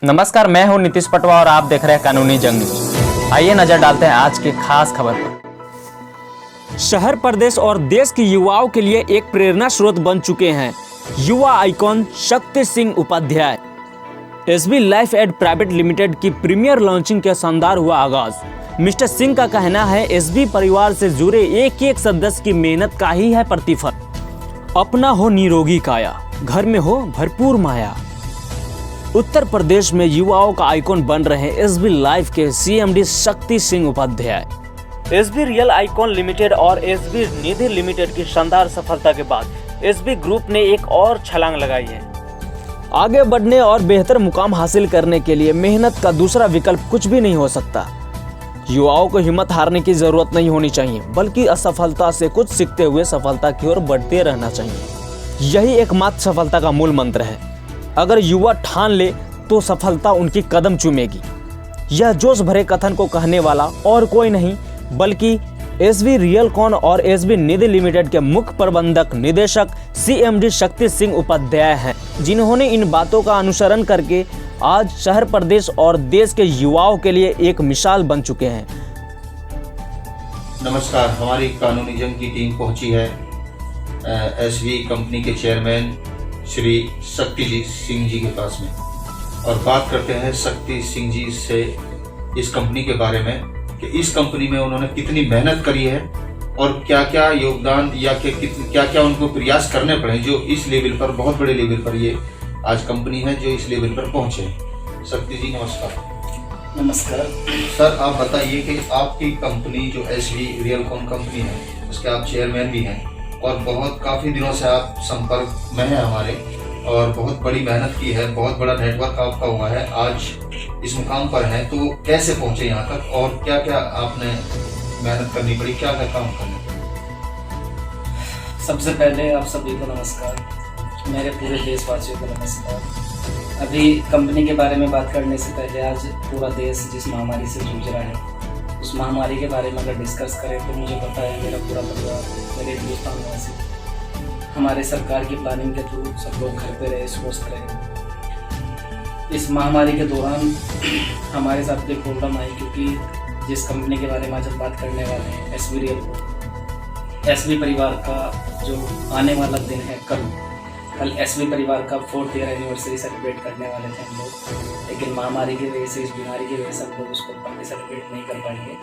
नमस्कार, मैं हूं नीतीश पटवा और आप देख रहे हैं कानूनी जंग न्यूज। आइए नजर डालते हैं आज की खास खबर पर। शहर, प्रदेश और देश के युवाओं के लिए एक प्रेरणा स्रोत बन चुके हैं युवा icon Shakti Singh Upadhyay. SB life aid private limited की प्रीमियर लॉन्चिंग के शानदार हुआ आगाज। मिस्टर सिंह का कहना है, एसबी परिवार से जुड़े एक एक सदस्य की मेहनत का ही है प्रतिफल। अपना हो निरोगी काया, घर में हो भरपूर माया। उत्तर प्रदेश में युवाओं का आइकॉन बन रहे एसबी लाइफ के CMD Shakti Singh Upadhyay. SB real icon limited और एसबी निधि लिमिटेड की शानदार सफलता के बाद एसबी ग्रुप ने एक और छलांग लगाई है। आगे बढ़ने और बेहतर मुकाम हासिल करने के लिए मेहनत का दूसरा विकल्प कुछ भी नहीं हो सकता। युवाओं को हिम्मत हारने की जरूरत नहीं होनी चाहिए, बल्कि असफलता से कुछ सीखते हुए सफलता की ओर बढ़ते रहना चाहिए। यही एकमात्र सफलता का मूल मंत्र है। अगर युवा ठान ले तो सफलता उनकी कदम चूमेगी। यह जोश भरे कथन को कहने वाला और कोई नहीं बल्कि एसबी रियलकॉन और एसबी निधि लिमिटेड के मुख्य प्रबंधक निदेशक सीएमडी शक्ति सिंह उपाध्याय हैं, जिन्होंने इन बातों का अनुसरण करके आज शहर, प्रदेश और देश के युवाओं के लिए एक मिसाल बन चुके हैं। नमस्कार, हमारी कानूनी जंग की टीम पहुंची है एसबी कंपनी के चेयरमैन श्री शक्ति सिंह जी के पास में और बात करते हैं शक्ति सिंह जी से इस कंपनी के बारे में कि इस कंपनी में उन्होंने कितनी मेहनत करी है और क्या क्या योगदान या क्या क्या उनको प्रयास करने पड़े जो इस लेवल पर, बहुत बड़े लेवल पर ये आज कंपनी है जो इस लेवल पर पहुंचे। शक्ति जी नमस्कार। नमस्कार सर, आप बताइए कि आपकी कंपनी जो एसबी रियलकॉन कंपनी है उसके आप चेयरमैन भी हैं और बहुत काफ़ी दिनों से आप संपर्क में हैं हमारे और बहुत बड़ी मेहनत की है, बहुत बड़ा नेटवर्क आपका हुआ है, आज इस मुकाम पर हैं, तो कैसे पहुंचे यहाँ तक और क्या क्या आपने मेहनत करनी पड़ी, क्या क्या काम करने पड़े? सबसे पहले आप सभी को नमस्कार, मेरे पूरे देशवासियों को नमस्कार। अभी कंपनी के बारे में बात करने से पहले आज पूरा देश जिस महामारी से जूझ रहा है उस महामारी के बारे में अगर डिस्कस करें तो मुझे पता है मेरा पूरा परिवार, मेरे हिंदुस्तान वासी, हमारे सरकार की प्लानिंग के थ्रू सब लोग घर पे रहे, स्वस्थ रहे। इस महामारी के दौरान हमारे साथ एक प्रॉब्लम आई क्योंकि जिस कंपनी के बारे में आज हम बात करने वाले हैं एसबी रियलकॉन, एसबी परिवार का जो आने वाला दिन है कल एसबी परिवार का 4th ईयर एनिवर्सरी सेलिब्रेट करने वाले थे हम लोग, लेकिन महामारी की वजह से, इस बीमारी की वजह से हम लोग उसको पहले सेलिब्रेट नहीं कर पाएंगे।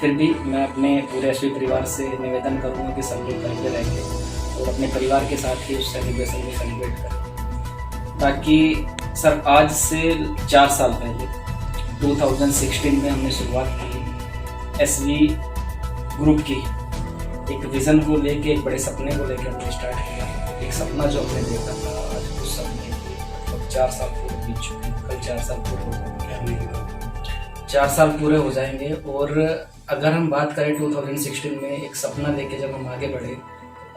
फिर भी मैं अपने पूरे एसबी परिवार से निवेदन करूँगा कि सब लोग घर पे रहेंगे और अपने परिवार के साथ ही उस सेलिब्रेशन को सेलिब्रेट करें। ताकि सर आज से 4 साल पहले 2016 में हमने शुरुआत की एसबी ग्रुप की, एक विज़न को लेके, एक बड़े सपने को लेकर हमने स्टार्ट किया। एक सपना जो हमने देखा था, आज उस सपने की 4 साल पूरे बीत चुके हैं। कल 4 साल पूरे हो जाएंगे, 4 साल पूरे हो जाएंगे। और अगर हम बात करें 2016 में एक सपना लेके जब हम आगे बढ़े,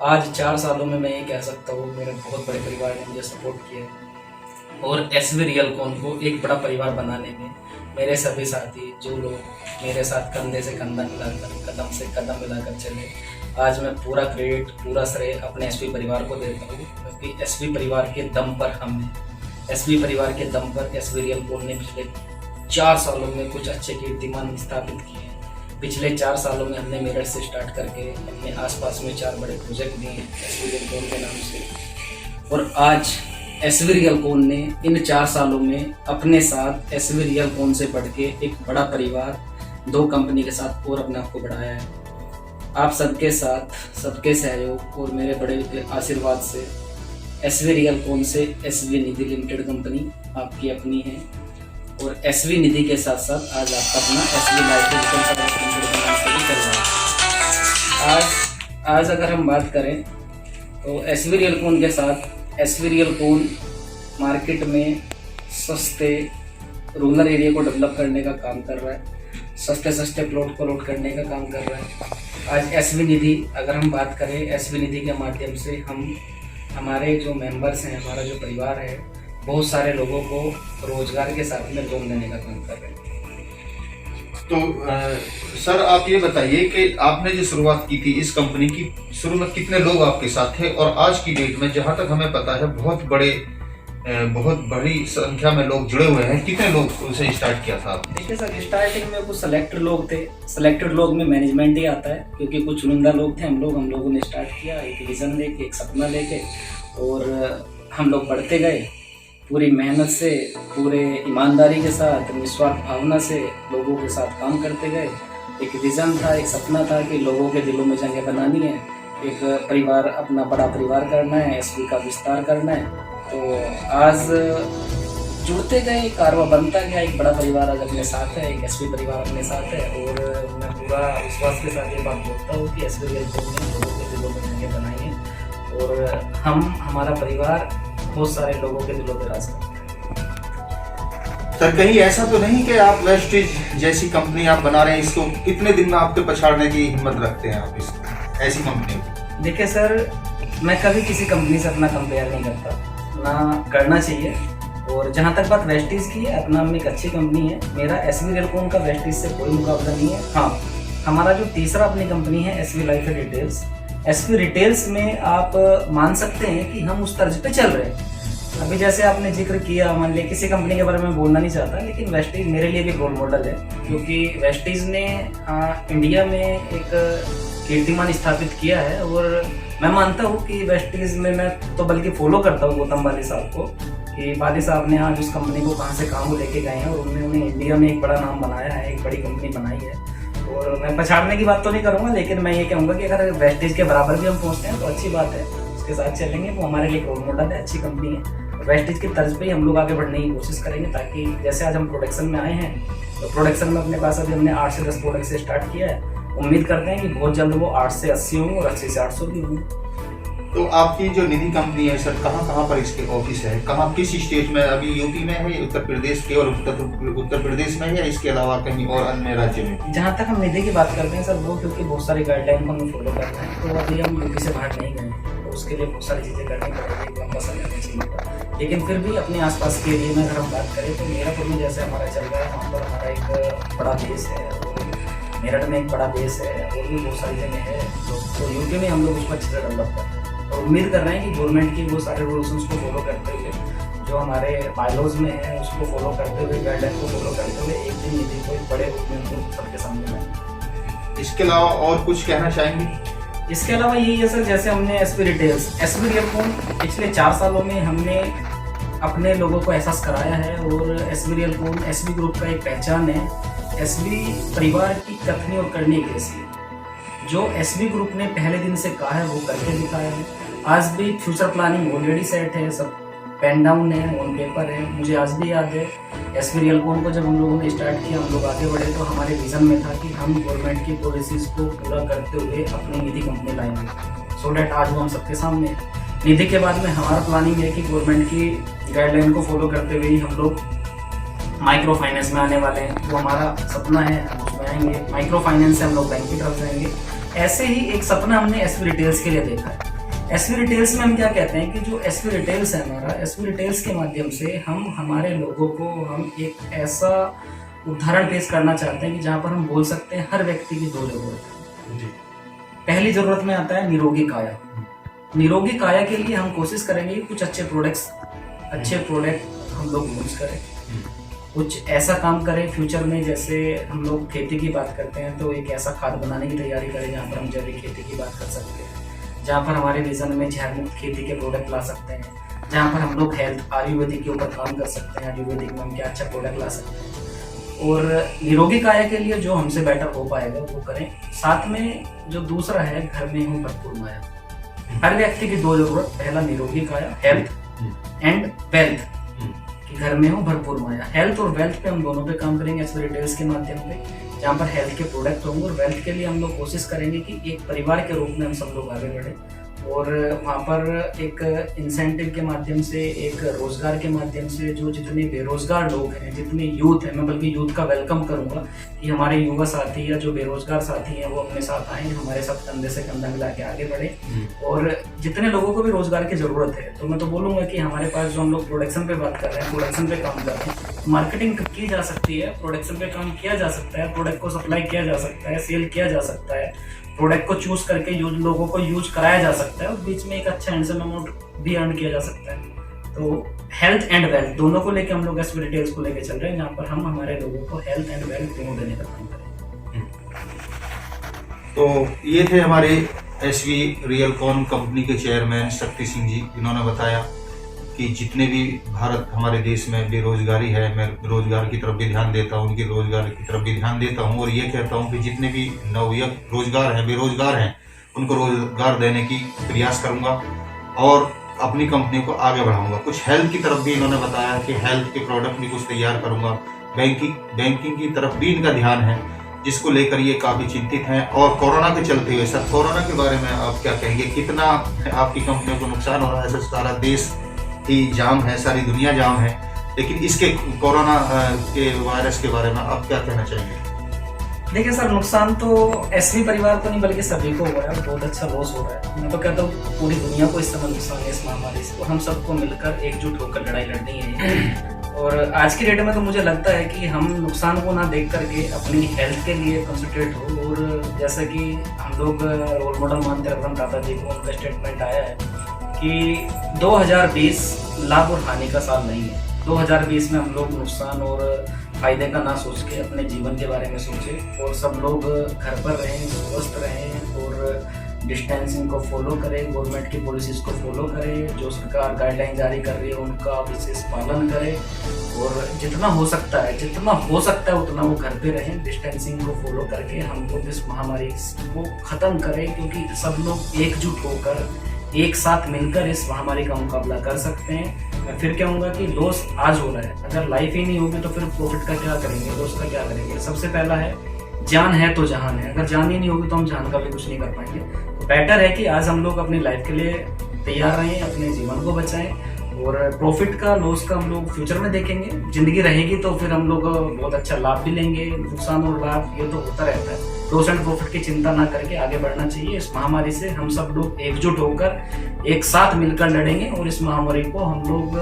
आज 4 सालों में मैं ये कह सकता हूँ मेरे बहुत बड़े परिवार ने मुझे सपोर्ट किया और एसबी रियलकॉन को एक बड़ा परिवार बनाने में मेरे सभी साथी, जो लोग मेरे साथ कंधे से कंधा मिलाकर, कदम से कदम मिलाकर चले, आज मैं पूरा क्रेडिट, पूरा श्रेय अपने एसबी परिवार को देता हूँ। क्योंकि एसबी परिवार के दम पर एसबी परिवार के दम पर एसबी रियलकॉन ने पिछले 4 सालों में कुछ अच्छे कीर्तिमान स्थापित किए हैं। पिछले 4 सालों में हमने मेरठ से स्टार्ट करके अपने आसपास में 4 बड़े प्रोजेक्ट दिए हैं एसबी रियलकॉन के नाम से। और आज एसबी रियलकॉन ने इन 4 सालों में अपने साथ एसबी रियलकॉन से बढ़ के एक बड़ा परिवार 2 कंपनी के साथ और अपने आप को बढ़ाया है। आप सबके साथ, सबके सहयोग और मेरे बड़े आशीर्वाद से एसबी रियलकॉन से एसबी निधि लिमिटेड कंपनी आपकी अपनी है और एसबी निधि के साथ साथ आज आपका अपना एसबी लाइफ लिमिटेड चल रहा है। आज अगर हम बात करें तो एसबी रियलकॉन के साथ एसबी रियलकॉन मार्केट में सस्ते रूरल एरिया को डेवलप करने का काम कर रहा है, सस्ते प्लॉट को लॉट करने का काम कर रहा है। आज एसबी निधि, अगर हम बात करें एसबी निधि के माध्यम से हम, हमारे जो मेंबर्स हैं, हमारा जो परिवार है, बहुत सारे लोगों को रोजगार के साथ में लोन देने का काम कर रहे हैं। तो सर आप ये बताइए कि आपने जो शुरुआत की थी इस कंपनी की, शुरू में कितने लोग आपके साथ थे और आज की डेट में जहाँ तक हमें पता है बहुत बड़े बहुत बड़ी संख्या में लोग जुड़े हुए हैं। कितने लोग उसे स्टार्ट किया था आपने? देखिए सर, स्टार्टिंग में कुछ सेलेक्टेड लोग थे। सेलेक्टेड लोग में मैनेजमेंट ही आता है, क्योंकि कुछ चुनिंदा लोग थे। हम लोगों ने स्टार्ट किया एक विज़न लेके, एक सपना लेके, और हम लोग बढ़ते गए पूरी मेहनत से, पूरे ईमानदारी के साथ, निस्वार्थ भावना से लोगों के साथ काम करते गए। एक विज़न था, एक सपना था कि लोगों के दिलों में जगह बनानी है, एक परिवार, अपना बड़ा परिवार करना है, एसवी का विस्तार करना है। तो आज जुड़ते गए, कारवा बनता गया, एक बड़ा परिवार आज अपने साथ है, एक एसवी परिवार अपने साथ है। और मैं पूरा विश्वास के साथ ये बात बोलता हूँ कि एसवी रियल एस्टेट ने लोगों के दिलों में जगह बनाई है, और हमारा परिवार बहुत सारे लोगों के दिलों पर राज करता है। सर, कहीं ऐसा तो नहीं कि आप वेस्टेज जैसी कंपनी आप बना रहे हैं, इसको कितने दिन में आपके पछाड़ने की हिम्मत रखते हैं आप इसको, ऐसी कंपनी को? देखिए सर, मैं कभी किसी कंपनी से अपना कंपेयर नहीं करता, ना करना चाहिए। और जहाँ तक बात वेस्टीज की है, अपना में एक अच्छी कंपनी है। मेरा एसवी रियलकॉन का वेस्टीज से कोई मुकाबला नहीं है। हाँ, हमारा जो तीसरा अपनी कंपनी है SV life and retails, SV retails में आप मान सकते हैं कि हम उस तर्ज पे चल रहे हैं। अभी जैसे आपने जिक्र किया, मान लिया किसी कंपनी के बारे में बोलना नहीं चाहता, लेकिन वेस्टीज मेरे लिए भी रोल मॉडल है, क्योंकि वेस्टीज ने इंडिया में एक कीर्तिमान स्थापित किया है। और मैं मानता हूँ कि वेस्टीज में, मैं तो बल्कि फॉलो करता हूँ गौतम बाली साहब को, कि बाली साहब ने आज उस कंपनी को कहाँ से कहाँ को लेके गए हैं, और उन्होंने इंडिया में एक बड़ा नाम बनाया है, एक बड़ी कंपनी बनाई है। और मैं पछाड़ने की बात तो नहीं करूँगा, लेकिन मैं ये कहूँगा कि अगर वेस्टीज के बराबर भी हम पहुँचते हैं तो अच्छी बात है, उसके साथ चलेंगे। वो हमारे लिए रोल मॉडल है, अच्छी कंपनी है। वेस्टीज की तर्ज पे ही हम लोग आगे बढ़ने की कोशिश करेंगे, ताकि जैसे आज हम प्रोडक्शन में आए हैं, तो प्रोडक्शन में अपने पास अभी हमने 8 से 10 प्रोडक्ट से स्टार्ट किया है। उम्मीद करते हैं कि बहुत जल्द वो 8 से 80 होंगे और 80 से 800 भी होंगे। तो आपकी जो निधि कंपनी है सर, कहाँ पर इसके ऑफिस है, कहाँ, किस स्टेट में? अभी यूपी में है, उत्तर प्रदेश, केवल उत्तर प्रदेश में है, या इसके अलावा कहीं और अन्य राज्य में? जहाँ तक हम निधि की बात करते हैं सर, वो क्योंकि बहुत सारी गाइडलाइन को हम फॉलो करते हैं, तो अभी हम यूपी से बाहर नहीं गए, तो उसके लिए बहुत सारी चीज़ें करनी पड़ेगी, लंबा समय नहीं चाहिए। लेकिन फिर भी अपने आसपास के एरिया में अगर हम बात करें, तो मीरापुर में जैसे हमारा चल रहा है, वहाँ पर हमारा एक बड़ा बेस है, और मेरठ में एक बड़ा बेस है, और भी बहुत सारी जगह है। तो यूपी में हम लोग उसको अच्छे से डेवलप करते हैं, और उम्मीद कर रहे हैं कि गवर्नमेंट की वो सारे रूल्स को फॉलो करते हुए, जो हमारे बायलॉज में है उसको फॉलो करते हुए, गाइडलाइन को फॉलो करते हुए, एक दिन निधि को एक बड़े रूप में हम सबके सामने लाएंगे। इसके अलावा और कुछ कहना चाहेंगे? इसके अलावा यही है सर, जैसे हमने एसवी रिटेल्स, एसवी रियलकॉन पिछले 4 सालों में हमने अपने लोगों को एहसास कराया है, और एसवी रियलकॉन एसवी ग्रुप का एक पहचान है। एसवी परिवार की कथनी और करनी एक ऐसी है, जो एसवी ग्रुप ने पहले दिन से कहा है वो करके दिखाया है। आज भी फ्यूचर प्लानिंग ऑलरेडी सेट है, सब पेन डाउन है, ऑन पेपर है। मुझे आज भी याद है एसवी रियलकॉन को जब हम लोगों ने स्टार्ट किया, हम लोग आगे बढ़े, तो हमारे विजन में था कि हम गवर्नमेंट की पॉलिसीज़ को पूरा करते हुए अपनी निधि कंपनी लाएंगे, सो डैट आज वो हम सबके सामने है। निधि के बाद में हमारा प्लानिंग है कि गवर्नमेंट की गाइडलाइन को फॉलो करते हुए ही हम लोग माइक्रो फाइनेंस में आने वाले हैं। वो हमारा सपना है, हम उसमें आएंगे। माइक्रो फाइनेंस से हम लोग बैंक की तरफ जाएंगे। ऐसे ही एक सपना हमने एसवी रिटेल्स के लिए देखा है। एसवी रिटेल्स में हम क्या कहते हैं कि जो एसवी रिटेल्स है हमारा, एसवी रिटेल्स के माध्यम से हम हमारे लोगों को हम एक ऐसा उदाहरण पेश करना चाहते हैं कि जहाँ पर हम बोल सकते हैं हर व्यक्ति की 2 जरूरत है। पहली जरूरत में आता है निरोगी काया। निरोगी काया के लिए हम कोशिश करेंगे कि कुछ अच्छे प्रोडक्ट हम लोग यूज करें, कुछ ऐसा काम करें फ्यूचर में। जैसे हम लोग खेती की बात करते हैं, तो एक ऐसा खाद बनाने की तैयारी करें जहाँ पर हम जैविक खेती की बात कर सकते हैं, जहाँ पर हमारे विजन में जहर मुक्त खेती के प्रोडक्ट ला सकते हैं, जहाँ पर हम लोग हेल्थ आयुर्वेदिक के ऊपर काम कर सकते हैं, आयुर्वेदिक में हम क्या अच्छा प्रोडक्ट ला सकते हैं। और निरोगी काया के लिए जो हमसे बेटर हो पाएगा वो करें। साथ में जो दूसरा है, घर में हूँ भरपूर माया। हर व्यक्ति की 2 जरूरत, पहला निरोगी काया, हेल्थ एंड वेल्थ, कि घर में हो भरपूर माया। हेल्थ और वेल्थ पे हम दोनों पे काम करेंगे एसवी रिटेल्स के माध्यम से, जहाँ पर हेल्थ के प्रोडक्ट होंगे, और वेल्थ के लिए हम लोग कोशिश करेंगे कि एक परिवार के रूप में हम सब लोग आगे बढ़े। और वहाँ पर एक इंसेंटिव के माध्यम से, एक रोजगार के माध्यम से, जो जितने बेरोजगार लोग हैं, जितने यूथ हैं, मैं बल्कि यूथ का वेलकम करूँगा कि हमारे युवा साथी या जो बेरोजगार साथी हैं वो अपने साथ आएँ, हमारे साथ कंधे से कंधा मिला के आगे बढ़े। और जितने लोगों को भी रोजगार की ज़रूरत है, तो मैं तो बोलूँगा कि हमारे पास जो हम लोग प्रोडक्शन पे बात कर रहे हैं, प्रोडक्शन पे काम कर रहे हैं, मार्केटिंग की जा सकती है, प्रोडक्शन पे काम किया जा सकता है, प्रोडक्ट को सप्लाई किया जा सकता है, सेल किया जा सकता है, प्रोडक्ट को चूज करके लोगों को यूज कराया जा सकता है, और बीच में एक अच्छा हैंडसम अमाउंट भी अर्न किया जा सकता है। तो हेल्थ एंड वेल्थ दोनों को लेके हम लोग एसवी रिटेल्स को लेके चल रहे हैं, जहाँ पर हम हमारे लोगों को हेल्थ एंड वेल्थ दोनों देने का काम करें। तो ये थे हमारे एसवी रियलकॉन कंपनी के चेयरमैन शक्ति सिंह जी, इन्होंने बताया कि जितने भी भारत हमारे देश में बेरोजगारी है, मैं रोजगार की तरफ भी ध्यान देता हूँ, उनकी रोजगार की तरफ भी ध्यान देता हूँ और ये कहता हूँ कि जितने भी नवयुवक रोजगार हैं, बेरोजगार हैं, उनको रोजगार देने की प्रयास करूँगा और अपनी कंपनी को आगे बढ़ाऊंगा। कुछ हेल्थ की तरफ भी इन्होंने बताया कि हेल्थ के प्रोडक्ट भी कुछ तैयार करूंगा। बैंकिंग की तरफ भी इनका ध्यान है, जिसको लेकर ये काफ़ी चिंतित हैं। और कोरोना के चलते हुए सर, कोरोना के बारे में आप क्या कहेंगे? कितना आपकी कंपनी को नुकसान हो रहा है? सर, सारा देश ही जाम है, सारी दुनिया जाम है, लेकिन इसके कोरोना के वायरस के बारे में आप क्या कहना चाहेंगे? देखिए सर, नुकसान तो एसवी परिवार को नहीं बल्कि सभी को हो रहा है, बहुत अच्छा लॉस हो रहा है। मैं तो कहता हूँ पूरी दुनिया को इस समय नुकसान है इस महामारी से, तो हम सबको मिलकर एकजुट होकर लड़ाई लड़नी है। और आज की डेट में तो मुझे लगता है कि हम नुकसान को ना देख करके अपनी हेल्थ के लिए कंसंट्रेट हो। और जैसा कि हम लोग रोल मॉडल मानते रतन टाटा जी को, उनका स्टेटमेंट आया है कि 2020 लाभ और हानि का साल नहीं है। 2020 में हम लोग नुकसान और फायदे का ना सोच के अपने जीवन के बारे में सोचें और सब लोग घर पर रहें, स्वस्थ रहें और डिस्टेंसिंग को फॉलो करें, गवर्नमेंट की पॉलिसीज़ को फॉलो करें, जो सरकार गाइडलाइन जारी कर रही है उनका विशेष पालन करें और जितना हो सकता है उतना वो घर पे रहें। डिस्टेंसिंग को फॉलो करके हम लोग इस महामारी को ख़त्म करें, क्योंकि सब लोग एकजुट होकर एक साथ मिलकर इस महामारी का मुकाबला कर सकते हैं। मैं फिर कहूँगा कि लॉस आज हो रहा है, अगर लाइफ ही नहीं होगी तो फिर प्रॉफिट का क्या करेंगे, लॉस का क्या करेंगे? सबसे पहला है जान है तो जहान है, अगर जान ही नहीं होगी तो हम जान का भी कुछ नहीं कर पाएंगे। तो बेटर है कि आज हम लोग अपनी लाइफ के लिए तैयार रहें, अपने जीवन को बचाएं और प्रॉफिट का लॉस का हम लोग फ्यूचर में देखेंगे। जिंदगी रहेगी तो फिर हम लोग बहुत अच्छा लाभ भी लेंगे। नुकसान और लाभ ये तो होता रहता है, लॉस एंड प्रॉफिट की चिंता ना करके आगे बढ़ना चाहिए। इस महामारी से हम सब लोग एकजुट होकर एक साथ मिलकर लड़ेंगे और इस महामारी को हम लोग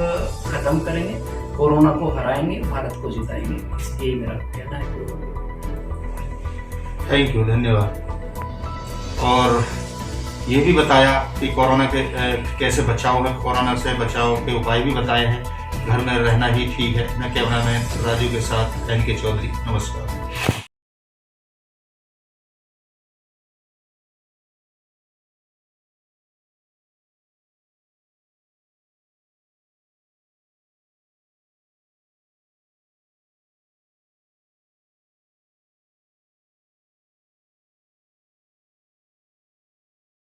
खत्म करेंगे, कोरोना को हराएंगे, भारत को जिताएंगे। यही मेरा कहना है। थैंक यू, धन्यवाद। और ये भी बताया कि कोरोना के कैसे बचाव है, कोरोना से बचाव के उपाय भी बताए हैं। घर में रहना ही ठीक है। मैं कैमरामैन राजू के साथ NK चौधरी, नमस्कार।